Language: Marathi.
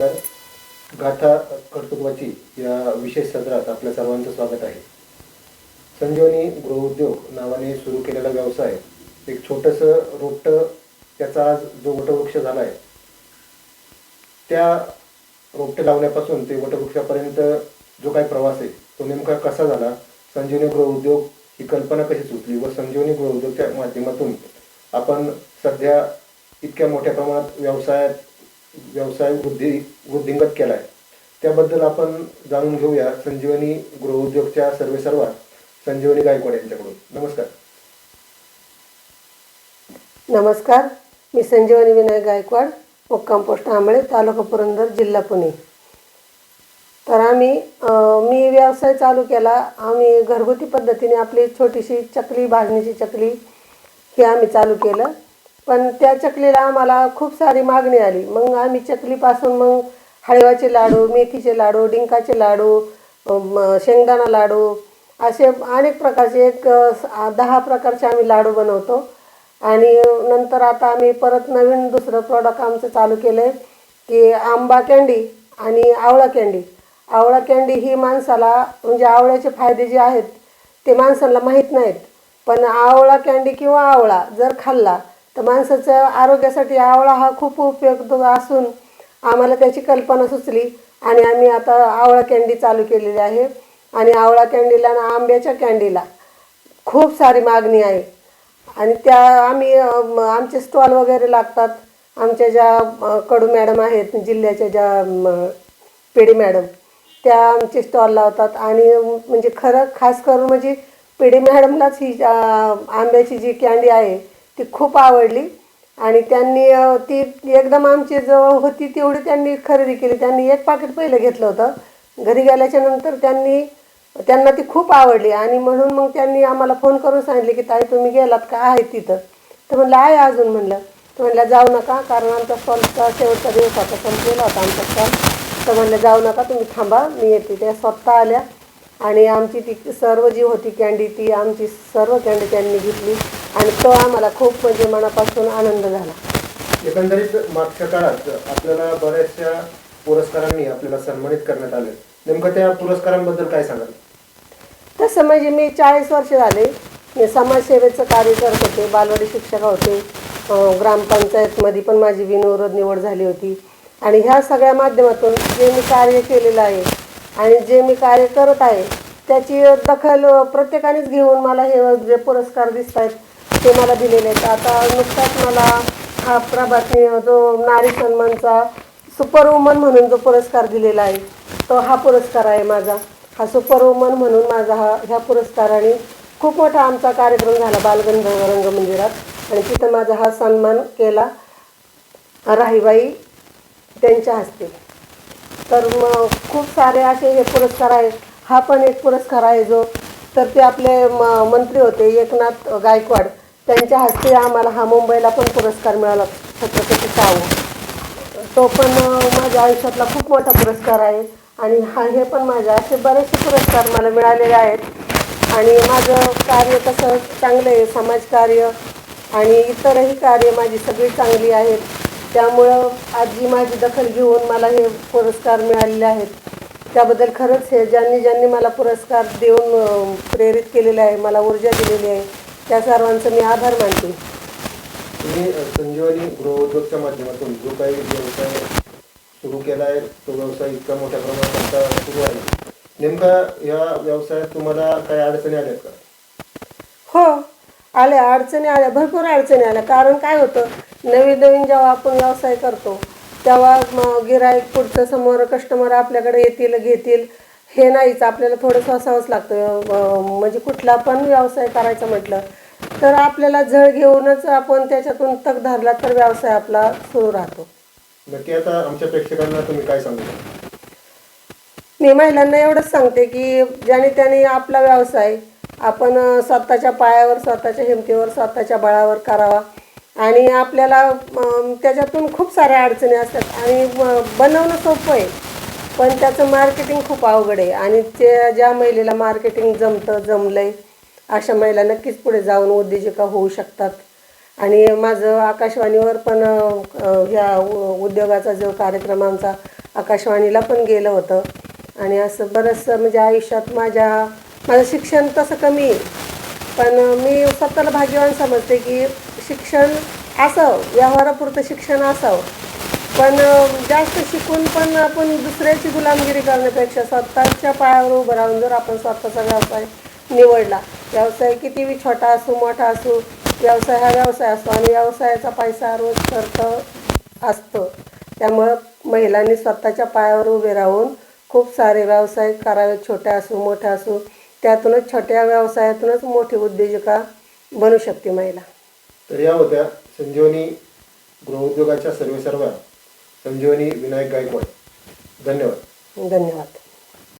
तर गाथा कर्तृत्वाची या विशेष सत्रात आपल्या सर्वांचं स्वागत आहे. संजीवनी गृहउद्योग नावाने सुरू केलेला व्यवसाय एक छोटंसं रोपटं त्याचा आज जो वटवृक्ष झाला आहे, त्या रोपटे लावण्यापासून ते वटवृक्षापर्यंत जो काही प्रवास आहे तो नेमका कसा झाला, संजीवनी गृहउद्योग ही कल्पना कशी सुचली व संजीवनी गृहउद्योगच्या माध्यमातून आपण सध्या इतक्या मोठ्या प्रमाणात व्यवसाय वृद्धिंगत केला आहे, त्याबद्दल आपण जाणून घेऊया संजीवनी गृहउद्योगच्या सर्वेसर्वा संजीवनी गायकवाड यांच्याकडून. नमस्कार. नमस्कार, मी संजीवनी विनायक गायकवाड, मुक्काम पोस्ट आंबळे, तालुका पुरंदर, जिल्हा पुणे. तर मी व्यवसाय चालू केला. आम्ही घरगुती पद्धतीने आपली छोटीशी चकली, भाजणीची चकली हे आम्ही चालू केलं. पण त्या चकलीला आम्हाला खूप सारी मागणी आली. मग आम्ही चकलीपासून मग हळवाचे लाडू, मेथीचे लाडू, डिंकाचे लाडू, शेंगदाणा लाडू असे अनेक प्रकारचे 10 प्रकारचे आम्ही लाडू बनवतो. आणि नंतर आता आम्ही परत नवीन दुसरं प्रॉडक्ट आमचं चालू केलं आहे की आंबा कँडी आणि आवळा कँडी. आवळा कँडी ही माणसाला म्हणजे आवळ्याचे फायदे जे आहेत ते माणसाला माहीत नाहीत, पण आवळा कँडी किंवा आवळा जर खाल्ला तर माणसाच्या आरोग्यासाठी आवळा हा खूप उपयुक्त असून आम्हाला त्याची कल्पना सुचली आणि आम्ही आता आवळा कँडी चालू केलेली आहे. आणि आवळा कँडीला आणि आंब्याच्या कँडीला खूप सारी मागणी आहे. आणि त्या आमचे स्टॉल वगैरे लागतात. आमच्या ज्या कडू मॅडम आहेत जिल्ह्याच्या, ज्या पेढी मॅडम, त्या आमचे स्टॉल लावतात. आणि म्हणजे खरं खास करून म्हणजे पेढी मॅडमलाच ही आंब्याची जी कँडी आहे ती खूप आवडली. आणि त्यांनी ती एकदम आमची जवळ होती तेवढी त्यांनी खरेदी केली. त्यांनी 1 पाकिट पहिलं घेतलं होतं. घरी गेल्याच्या नंतर त्यांना ती खूप आवडली आणि म्हणून मग त्यांनी आम्हाला फोन करून सांगितले की ताई तुम्ही गेलात का, आहे तिथं? तर म्हणलं आहे अजून. म्हणलं तर म्हणलं जाऊ नका, कारण आमचा स्टॉलचा शेवटचा दिवस होता, संपलेला होता आमचा स्टॉल. तर म्हणलं जाऊ नका, तुम्ही थांबा, मी येते. त्या स्वतः आल्या आणि आमची ती सर्व जी होती कँडी ती आमची सर्व कँडी त्यांनी घेतली आणि तो आम्हाला खूप म्हणजे मनापासून आनंद झाला. एकंदरीत मागच्या काळात आपल्याला बऱ्याचशा पुरस्कारांनी आपल्याला सन्मानित करण्यात आले. नेमकं त्या पुरस्कारांबद्दल काय सांगाल? तसं म्हणजे मी 40 वर्ष झाले मी समाजसेवेचं कार्य करत होते. बालवाडी शिक्षक होते. ग्रामपंचायतमध्ये पण माझी बिनविरोध निवड झाली होती. आणि ह्या सगळ्या माध्यमातून जे मी कार्य केलेलं आहे आणि जे मी कार्य करत आहे त्याची दखल प्रत्येकानेच घेऊन मला हे जे पुरस्कार दिसत आहेत ते मला दिलेले आहेत. आता नुकताच मला हा प्रभातने जो नारी सन्मानचा सुपर वुमन म्हणून जो पुरस्कार दिलेला आहे तो हा पुरस्कार आहे माझा. हा सुपर वुमन म्हणून माझा ह्या पुरस्काराने खूप मोठा आमचा कार्यक्रम झाला बालगंधर्व रंगमंदिरात आणि तिथं माझा हा सन्मान केला राहीबाई त्यांच्या हस्ते. तर मग खूप सारे असे हे पुरस्कार आहेत. हा पण एक पुरस्कार आहे जो तर ते आपले मंत्री होते एकनाथ गायकवाड, त्यांच्या हस्ते आम्हाला हा मुंबईला पण पुरस्कार मिळाला, छत्रपती शाहू. तो पण माझ्या आयुष्यातला खूप मोठा पुरस्कार आहे. आणि हे पण माझ्या असे बरेचसे पुरस्कार मला मिळालेले आहेत. आणि माझं कार्य तसं चांगलं आहे, समाजकार्य आणि इतरही कार्य माझी सगळी चांगली आहेत. त्यामुळं आजी माझी दखल घेऊन मला हे पुरस्कार मिळालेले आहेत. त्याबद्दल खरंच हे ज्यांनी मला पुरस्कार देऊन प्रेरित केलेलं आहे, मला ऊर्जा दिलेली आहे, त्या सर्वांचं मी आभार मानते. तुम्ही संजीवनी गृहउद्योगच्या माध्यमातून जो काही व्यवसाय सुरू केला आहे तो व्यवसाय इतका मोठ्या प्रमाणात आता सुरू आहे. नेमका या व्यवसायात तुम्हाला काही अडचणी आल्यात का? हो, अडचणी आल्या, भरपूर अडचणी आल्या. कारण काय होतं, नवीन जेव्हा आपण व्यवसाय करतो तेव्हा गिऱ्हाईक पुढचं समोर कस्टमर आपल्याकडे येतील घेतील हे नाहीच, आपल्याला थोडंसं असावंच लागतं. म्हणजे कुठला पण व्यवसाय करायचं म्हटलं तर आपल्याला झळ घेऊनच आपण त्याच्यातून तग धरला तर व्यवसाय आपला सुरू राहतो. नक्की. आता आमच्या प्रेक्षकांना तुम्ही काय सांगू? मी महिलांना एवढंच सांगते की ज्याने त्याने आपला व्यवसाय आपण स्वतःच्या पायावर, स्वतःच्या हिमतीवर, स्वतःच्या बळावर करावा. आणि आपल्याला त्याच्यातून खूप साऱ्या अडचणी असतात आणि बनवणं सोपं आहे पण त्याचं मार्केटिंग खूप अवघड आहे. आणि ते ज्या महिलेला मार्केटिंग जमलं आहे अशा महिला नक्कीच पुढे जाऊन उद्योजिका होऊ शकतात. आणि माझं आकाशवाणीवर पण ह्या उद्योगाचा जो कार्यक्रम आमचा आकाशवाणीला पण गेलं होतं. आणि असं बरंचसं म्हणजे आयुष्यात माझं शिक्षण तसं कमी आहे, पण मी स्वतःला भाग्यवान समजते की शिक्षण असावं, व्यवहारापुरतं शिक्षण असावं, पण जास्त शिकून पण आपण दुसऱ्याची गुलामगिरी करण्यापेक्षा स्वतःच्या पायावर उभं राहून जर आपण स्वतःचा व्यवसाय निवडला, व्यवसाय कितीही छोटा असो मोठा असो, व्यवसाय हा व्यवसाय असतो आणि व्यवसायाचा पैसा रोज खर्च असतो. त्यामुळं महिलांनी स्वतःच्या पायावर उभे राहून खूप सारे व्यवसाय करावे, छोट्या असो मोठ्या असो. त्यातूनच छोट्या व्यवसायातूनच मोठी उद्योजिका बनू शकते महिला. तर या होत्या संजीवनी गृहउद्योगाच्या सर्वेसर्वा संजीवनी विनायक गायकवाड. धन्यवाद. धन्यवाद.